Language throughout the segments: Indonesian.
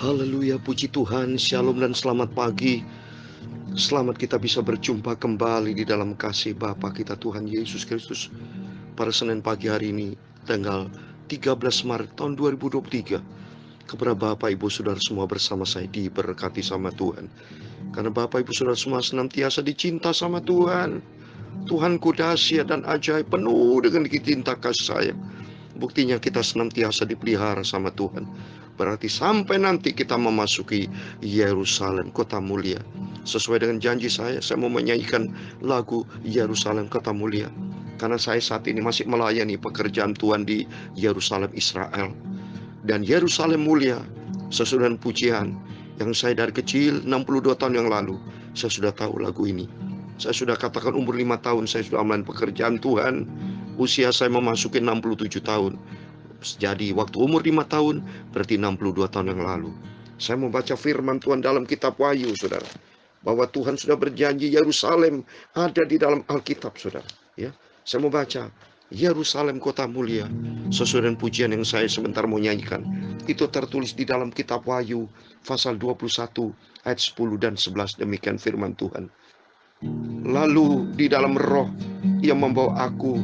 Haleluya, puji Tuhan, shalom dan selamat pagi. Selamat kita bisa berjumpa kembali di dalam kasih Bapa kita Tuhan Yesus Kristus pada Senin pagi hari ini, tanggal 13 Maret tahun 2023. Kepada Bapak Ibu Saudara semua bersama saya diberkati sama Tuhan. Karena Bapak Ibu Saudara semua senantiasa dicinta sama Tuhan. Tuhanku dahsyat dan ajaib, penuh dengan cinta kasih sayang. Buktinya kita senantiasa dipelihara sama Tuhan. Berarti sampai nanti kita memasuki Yerusalem, kota mulia. Sesuai dengan janji saya mau menyanyikan lagu Yerusalem, kota mulia. Karena saya saat ini masih melayani pekerjaan Tuhan di Yerusalem, Israel. Dan Yerusalem mulia, sesudah pujian yang saya dari kecil 62 tahun yang lalu, saya sudah tahu lagu ini. Saya sudah katakan umur 5 tahun saya sudah melayani pekerjaan Tuhan. Usia saya memasuki 67 tahun. Jadi waktu umur 5 tahun berarti 62 tahun yang lalu. Saya membaca firman Tuhan dalam kitab Wahyu, saudara, bahwa Tuhan sudah berjanji Yerusalem ada di dalam Alkitab, saudara. Ya, saya membaca Yerusalem kota mulia. Sesuai dengan pujian yang saya sebentar mau nyanyikan, itu tertulis di dalam kitab Wahyu pasal 21 ayat 10 dan 11. Demikian firman Tuhan. Lalu di dalam roh ia membawa aku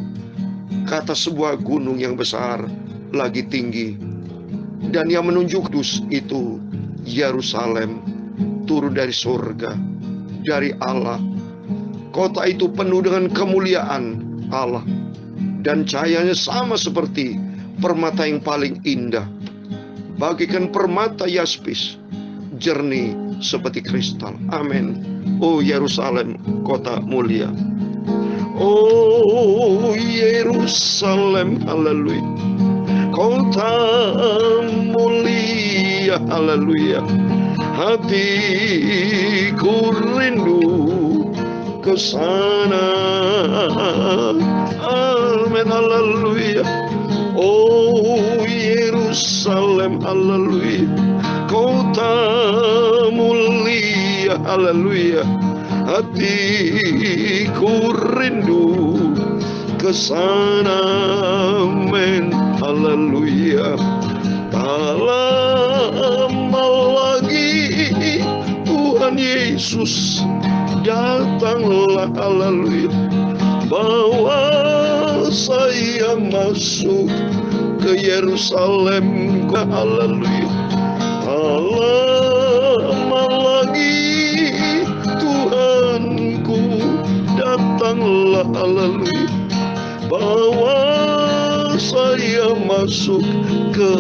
ke atas sebuah gunung yang besar lagi tinggi, dan yang menunjuk kudus itu Yerusalem turun dari surga, dari Allah. Kota itu penuh dengan kemuliaan Allah, dan cahayanya sama seperti permata yang paling indah, bagikan permata yaspis, jernih seperti kristal. Amin. Oh Yerusalem, kota mulia. Oh Yerusalem, haleluya, kota mulia, haleluya. Hatiku rindu ke sana. Amin, haleluya. Oh Yerusalem, haleluya, kota mulia, haleluya. Hatiku rindu ke sana. Amin, haleluya. Tak lama lagi Tuhan Yesus datanglah, haleluya. Bawa saya masuk ke Yerusalem, haleluya. Tak lama lagi Tuhanku datanglah, haleluya. Bawa saya masuk ke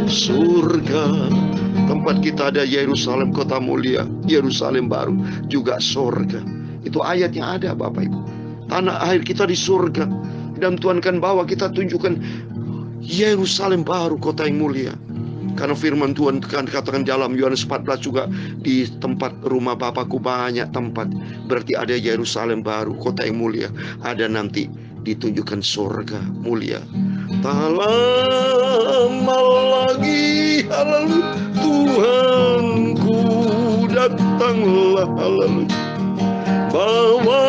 surga. Tempat kita ada Yerusalem kota mulia, Yerusalem baru, juga surga. Itu ayatnya ada, Bapak Ibu. Tanah air kita di surga, dan Tuhan kan bawa kita tunjukkan Yerusalem baru, kota yang mulia. Karena firman Tuhan kan katakan dalam Yohanes 14 juga, di tempat rumah Bapakku banyak tempat. Berarti ada Yerusalem baru, kota yang mulia. Ada nanti ditunjukkan surga mulia. Tak lama lagi, haleluya, Tuhanku datanglah, haleluya. Bawa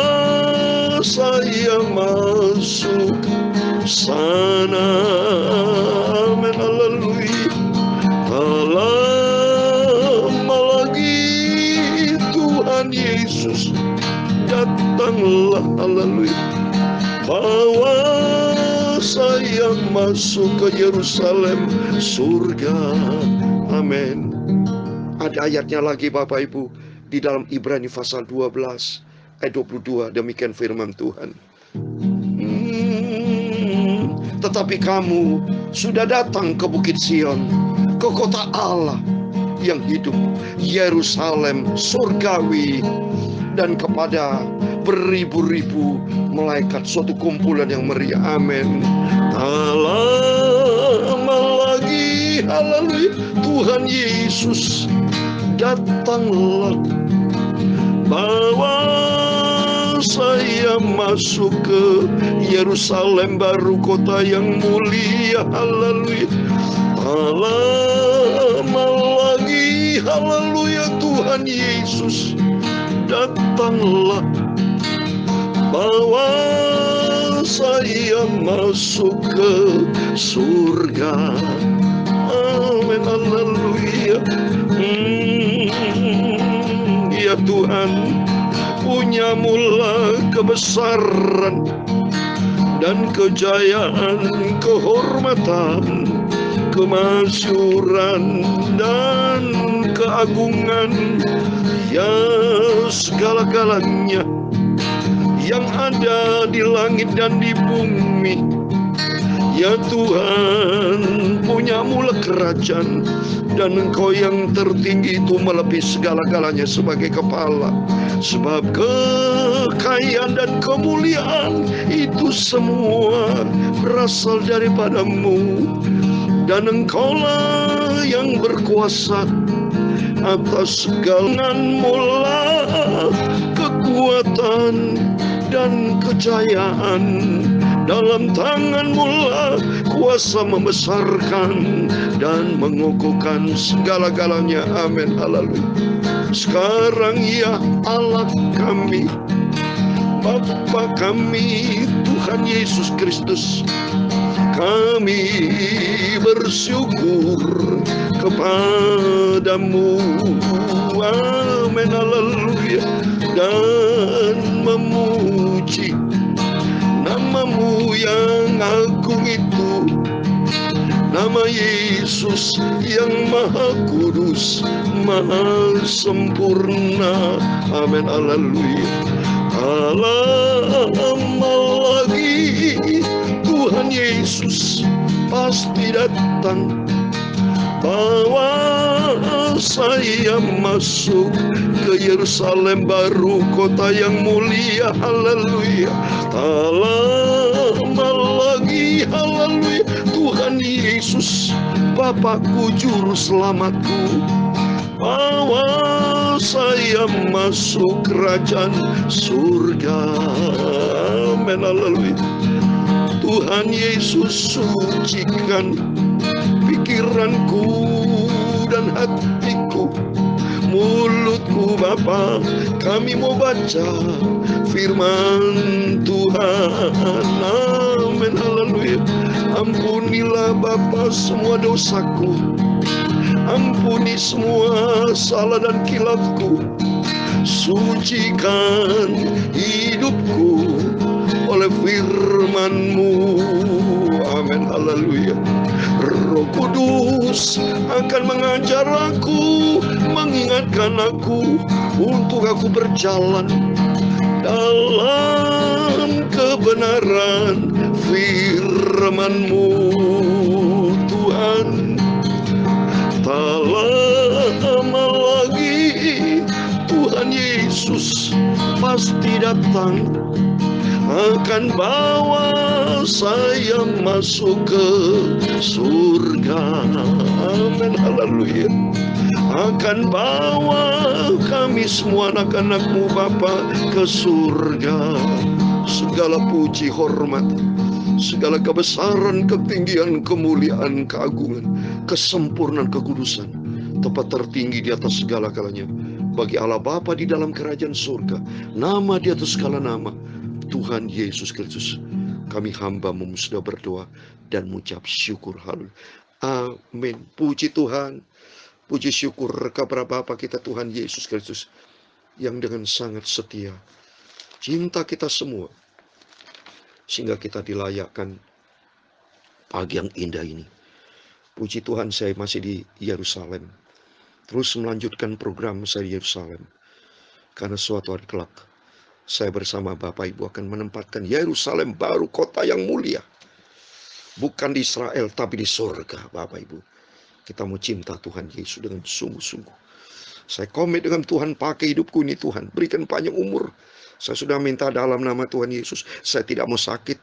saya masuk sana. Amin, haleluya. Tak lama lagi Tuhan Yesus datanglah, haleluya. Bawa saya masuk ke Yerusalem, surga. Amin. Ada ayatnya lagi, Bapak Ibu, di dalam Ibrani pasal 12 ayat 22. Demikian firman Tuhan. Tetapi kamu sudah datang ke Bukit Sion, ke kota Allah yang hidup, Yerusalem surgawi, dan kepada beribu-ribu malaikat, suatu kumpulan yang meriah. Amin. Tak lama lagi, haleluya, Tuhan Yesus datanglah. Bawa saya masuk ke Yerusalem baru, kota yang mulia, haleluya. Tak lama lagi, haleluya, Tuhan Yesus datanglah. Bawa saya masuk ke surga. Amin, haleluya. Ya Tuhan, punyamulah kebesaran dan kejayaan, kehormatan, kemasyuran, dan keagungan. Ya segala-galanya yang ada di langit dan di bumi. Ya Tuhan, punyamulah kerajaan, dan Engkau yang tertinggi itu melebihi segala-galanya sebagai kepala. Sebab kekayaan dan kemuliaan itu semua berasal daripada-Mu, dan Engkaulah yang berkuasa atas segala-Mu lah kekuatan dan kejayaan. Dalam tangan-Mu lah kuasa membesarkan dan mengukuhkan segala-galanya. Amin, haleluya. Sekarang ya Allah kami, Bapa kami, Tuhan Yesus Kristus, kami bersyukur kepadamu. Amin, haleluya. Dan memuji nama-Mu yang agung itu, nama Yesus yang maha kudus, maha sempurna. Amin, haleluya. Lama lagi Tuhan Yesus pasti datang, bawa saya masuk ke Yerusalem baru, kota yang mulia. Haleluya. Tak lama lagi, haleluya, Tuhan Yesus, Bapakku, juru selamatku, bawa saya masuk kerajaan surga. Amin, haleluya. Tuhan Yesus, sucikan pikiranku dan hatiku, mulutku Bapa, kami mau baca firman Tuhan. Amin, haleluya. Ampunilah Bapa semua dosaku, ampuni semua salah dan kilafku, sucikan hidupku oleh firman-Mu. Amin, haleluya. Roh Kudus akan mengajar aku, mengingatkan aku untuk aku berjalan dalam kebenaran firman-Mu. Tuhan, tak lama lagi Tuhan Yesus pasti datang, akan bawa saya masuk ke surga. Amin, haleluya. Akan bawa kami semua anak-anak-Mu Bapa ke surga. Segala puji, hormat, segala kebesaran, ketinggian, kemuliaan, keagungan, kesempurnaan, kekudusan, tempat tertinggi di atas segala-galanya bagi Allah Bapa di dalam kerajaan surga. Nama di atas segala nama, Tuhan Yesus Kristus. Kami hamba-Mu sudah berdoa dan mengucap syukur. Haleluya. Amin. Puji Tuhan, puji syukur kepada Bapa kita Tuhan Yesus Kristus, yang dengan sangat setia cinta kita semua, sehingga kita dilayakkan pagi yang indah ini. Puji Tuhan, saya masih di Yerusalem, terus melanjutkan program saya di Yerusalem, karena suatu hari kelak saya bersama Bapak Ibu akan menempatkan Yerusalem baru, kota yang mulia. Bukan di Israel, tapi di surga, Bapak Ibu. Kita mau cinta Tuhan Yesus dengan sungguh-sungguh. Saya komit dengan Tuhan, pakai hidupku ini Tuhan. Berikan panjang umur. Saya sudah minta dalam nama Tuhan Yesus. Saya tidak mau sakit,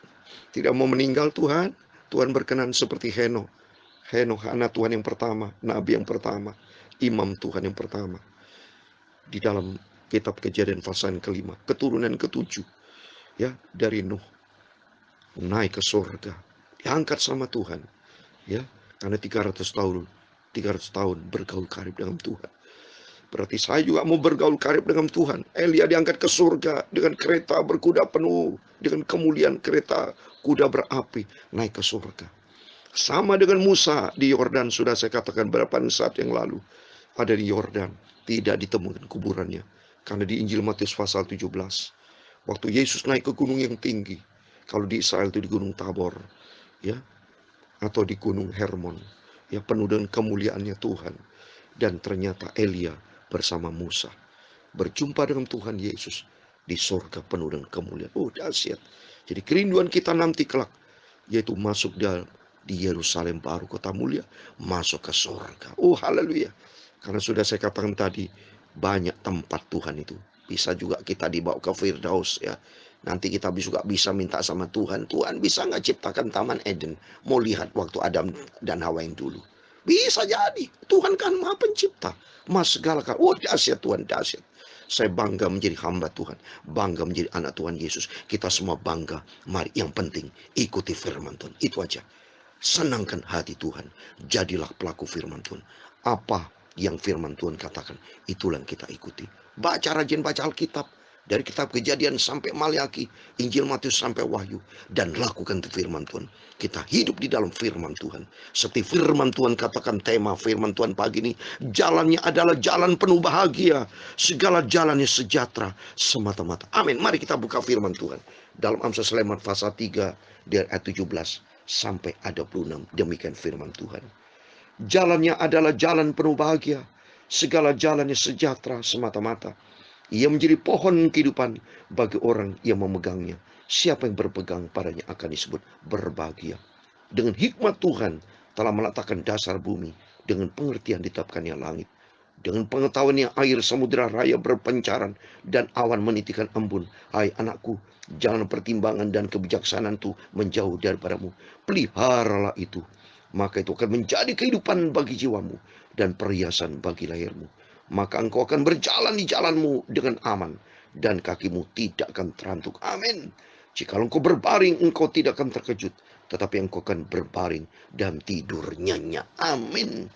tidak mau meninggal Tuhan. Tuhan berkenan seperti Henokh. Henokh anak Tuhan yang pertama, nabi yang pertama, imam Tuhan yang pertama. Di dalam kitab Kejadian pasal kelima, keturunan ketujuh, ya, dari Nuh naik ke surga, diangkat sama Tuhan, ya, karena 300 tahun bergaul karib dengan Tuhan. Berarti saya juga mau bergaul karib dengan Tuhan. Elia diangkat ke surga dengan kereta berkuda penuh dengan kemuliaan, kereta kuda berapi, naik ke surga. Sama dengan Musa di Yordan, sudah saya katakan beberapa saat yang lalu. Ada di Yordan, tidak ditemukan kuburannya. Karena di Injil Matius pasal 17, waktu Yesus naik ke gunung yang tinggi, kalau di Israel itu di Gunung Tabor, ya, atau di Gunung Hermon, ya, penuh dengan kemuliaannya Tuhan. Dan ternyata Elia bersama Musa berjumpa dengan Tuhan Yesus di surga penuh dengan kemuliaan. Oh, dahsyat. Jadi kerinduan kita nanti kelak, yaitu masuk di Yerusalem baru, kota mulia, masuk ke surga. Oh, haleluya. Karena sudah saya katakan tadi, banyak tempat Tuhan itu. Bisa juga kita dibawa ke Firdaus, ya. Nanti kita juga bisa minta sama Tuhan, Tuhan bisa nggak ciptakan Taman Eden? Mau lihat waktu Adam dan Hawa yang dulu. Bisa jadi. Tuhan kan Maha Pencipta. Mas segala kan. Oh, dahsyat Tuhan, dahsyat. Saya bangga menjadi hamba Tuhan. Bangga menjadi anak Tuhan Yesus. Kita semua bangga. Mari, yang penting ikuti firman Tuhan. Itu aja. Senangkan hati Tuhan. Jadilah pelaku firman Tuhan. Apa yang firman Tuhan katakan, itulah yang kita ikuti. Baca, rajin baca Alkitab. Dari kitab Kejadian sampai Maliaki, Injil Matius sampai Wahyu, dan lakukan firman Tuhan. Kita hidup di dalam firman Tuhan. Seperti firman Tuhan katakan, tema firman Tuhan pagi ini, jalannya adalah jalan penuh bahagia, segala jalannya sejahtera semata-mata. Amin. Mari kita buka firman Tuhan dalam Amsal Sulaiman pasal 3 dari ayat 17 sampai 26. Demikian firman Tuhan. Jalannya adalah jalan penuh bahagia, segala jalannya sejahtera semata-mata. Ia menjadi pohon kehidupan bagi orang yang memegangnya. Siapa yang berpegang padanya akan disebut berbahagia. Dengan hikmat Tuhan telah meletakkan dasar bumi, dengan pengertian ditetapkannya langit. Dengan pengetahuannya air samudera raya berpencaran, dan awan menitikan embun. Hai anakku, jangan pertimbangan dan kebijaksanaan itu menjauh daripadamu. Peliharalah itu, maka itu akan menjadi kehidupan bagi jiwamu dan perhiasan bagi lahirmu. Maka engkau akan berjalan di jalanmu dengan aman, dan kakimu tidak akan terantuk. Amin. Jika engkau berbaring, engkau tidak akan terkejut, tetapi engkau akan berbaring dan tidur nyenyak. Amin.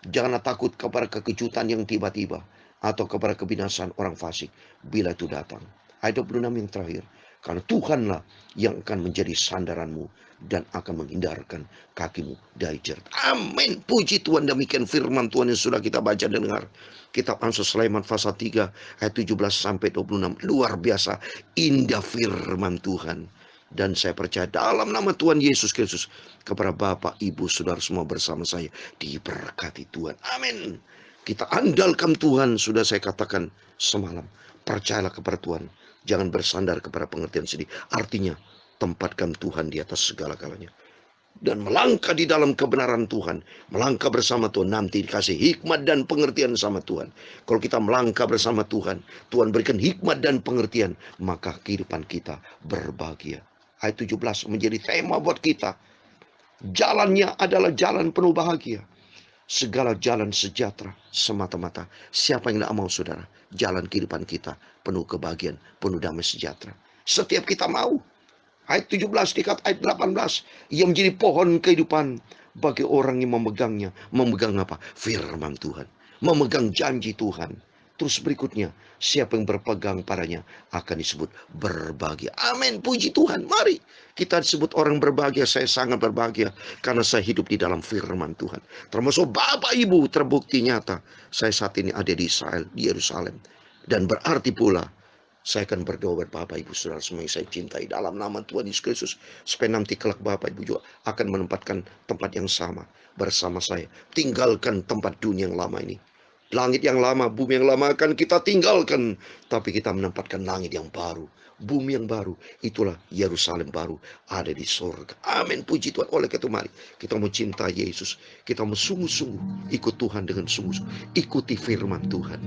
Janganlah takut kepada kekejutan yang tiba-tiba, atau kepada kebinasaan orang fasik bila itu datang. Ayat 26 yang terakhir. Karena Tuhanlah yang akan menjadi sandaranmu dan akan menghindarkan kakimu dari jerat. Amin. Puji Tuhan, demikian firman Tuhan yang sudah kita baca dan dengar. Kitab Amsal Sulaiman pasal 3 ayat 17 sampai 26. Luar biasa indah firman Tuhan. Dan saya percaya dalam nama Tuhan Yesus Kristus, kepada Bapak, Ibu, Saudara semua bersama saya diberkati Tuhan. Amin. Kita andalkan Tuhan, sudah saya katakan semalam. Percayalah kepada Tuhan. Jangan bersandar kepada pengertian sendiri. Artinya, tempatkan Tuhan di atas segala-galanya. Dan melangkah di dalam kebenaran Tuhan. Melangkah bersama Tuhan. Nanti dikasih hikmat dan pengertian sama Tuhan. Kalau kita melangkah bersama Tuhan, Tuhan berikan hikmat dan pengertian, maka kehidupan kita berbahagia. Ayat 17 menjadi tema buat kita. Jalannya adalah jalan penuh bahagia, segala jalan sejahtera semata-mata. Siapa yang tidak mau, saudara, jalan kehidupan kita penuh kebahagiaan, penuh damai sejahtera? Setiap kita mau. Ayat 17 dekat ayat 18. Ia menjadi pohon kehidupan bagi orang yang memegangnya. Memegang apa? Firman Tuhan. Memegang janji Tuhan. Terus berikutnya, siapa yang berpegang padanya akan disebut berbahagia. Amin. Puji Tuhan. Mari kita disebut orang berbahagia. Saya sangat berbahagia karena saya hidup di dalam firman Tuhan. Termasuk Bapak Ibu, terbukti nyata saya saat ini ada di Israel, di Yerusalem. Dan berarti pula saya akan berdoa buat Bapak Ibu Saudara semua yang saya cintai dalam nama Tuhan Yesus Kristus, supaya nanti kelak Bapak Ibu juga akan menempatkan tempat yang sama bersama saya. Tinggalkan tempat dunia yang lama ini. Langit yang lama, bumi yang lama akan kita tinggalkan, tapi kita menempatkan langit yang baru, bumi yang baru. Itulah Yerusalem baru ada di surga. Amin. Puji Tuhan. Oleh karena itu mari kita mau cinta Yesus. Kita mau sungguh-sungguh ikut Tuhan dengan sungguh-sungguh. Ikuti firman Tuhan.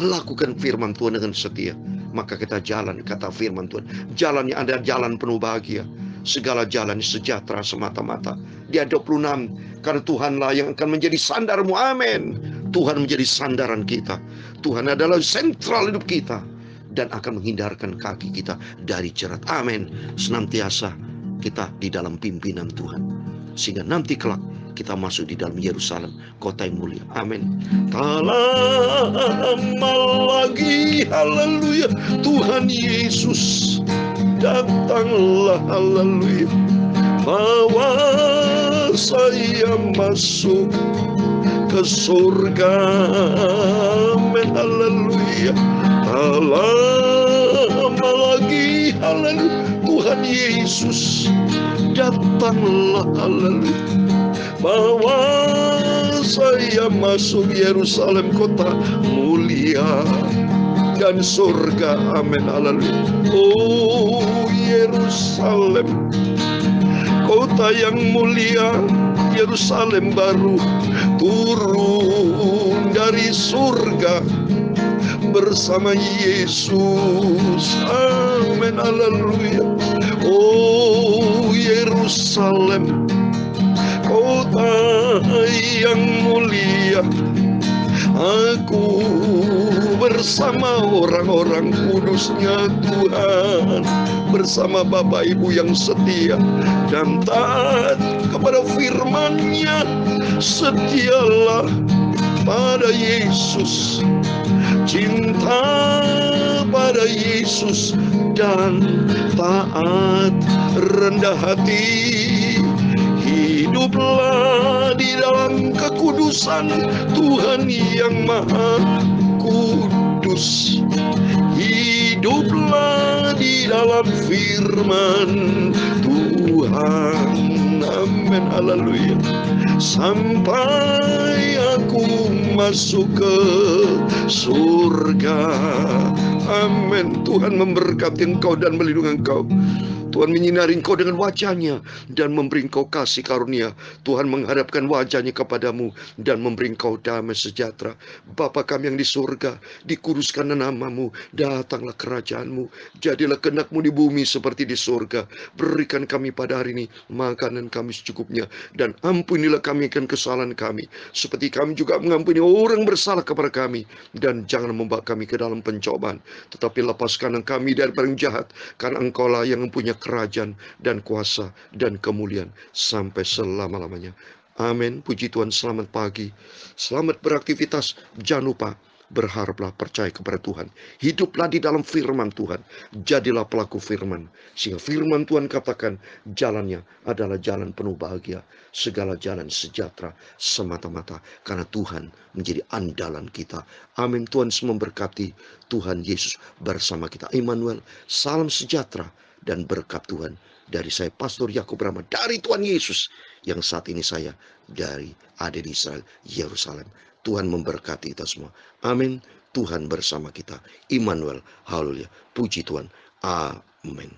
Lakukan firman Tuhan dengan setia. Maka kita jalan, kata firman Tuhan, jalannya ada jalan penuh bahagia, segala jalan sejahtera semata-mata. Di ayat 26, karena Tuhanlah yang akan menjadi sandarmu. Amin. Tuhan menjadi sandaran kita. Tuhan adalah sentral hidup kita dan akan menghindarkan kaki kita dari jerat. Amin. Senantiasa kita di dalam pimpinan Tuhan, sehingga nanti kelak kita masuk di dalam Yerusalem, kota yang mulia. Amin. Tak lama lagi, haleluya, Tuhan Yesus datanglah, haleluya, bawa saya masuk ke surga. Amin, haleluya. Tak lama lagi, haleluya, Tuhan Yesus datanglah, haleluya, bawa saya masuk Yerusalem, kota mulia dan surga. Amin, haleluya. Oh Yerusalem, kota yang mulia, Yerusalem baru turun dari surga bersama Yesus. Amin, haleluya. Oh Yerusalem, kota yang mulia, aku bersama orang-orang kudusnya Tuhan, bersama Bapak Ibu yang setia dan taat kepada firman-Nya. Setialah pada Yesus, cinta pada Yesus, dan taat rendah hati. Hiduplah di dalam kekudusan Tuhan yang Maha Kudus. Hiduplah di dalam firman Tuhan. Amin, haleluya. Sampai aku masuk ke surga. Amin. Tuhan memberkati engkau dan melindungi engkau. Tuhan menyinari engkau dengan wajah-Nya dan memberi engkau kasih karunia. Tuhan menghadapkan wajah-Nya kepadamu dan memberi engkau damai sejahtera. Bapa kami yang di surga, dikuduskanlah nama-Mu, datanglah kerajaan-Mu, jadilah kehendak-Mu di bumi seperti di surga. Berikan kami pada hari ini makanan kami secukupnya, dan ampunilah kami akan kesalahan kami, seperti kami juga mengampuni orang bersalah kepada kami. Dan jangan membawa kami ke dalam pencobaan, tetapi lepaskan kami dari yang jahat, karena Engkau-lah yang mempunyai kerajaan dan kuasa dan kemuliaan sampai selama-lamanya. Amin. Puji Tuhan. Selamat pagi, selamat beraktivitas. Jangan lupa, berharaplah, percaya kepada Tuhan. Hiduplah di dalam firman Tuhan. Jadilah pelaku firman, sehingga firman Tuhan katakan jalannya adalah jalan penuh bahagia, segala jalan sejahtera semata-mata, karena Tuhan menjadi andalan kita. Amin. Tuhan semua memberkati. Tuhan Yesus bersama kita. Immanuel. Salam sejahtera dan berkat Tuhan dari saya, Pastor Yakub Rama, dari Tuhan Yesus, yang saat ini saya ada di Israel, Yerusalem. Tuhan memberkati kita semua. Amin. Tuhan bersama kita. Immanuel. Haleluya. Puji Tuhan. Amin.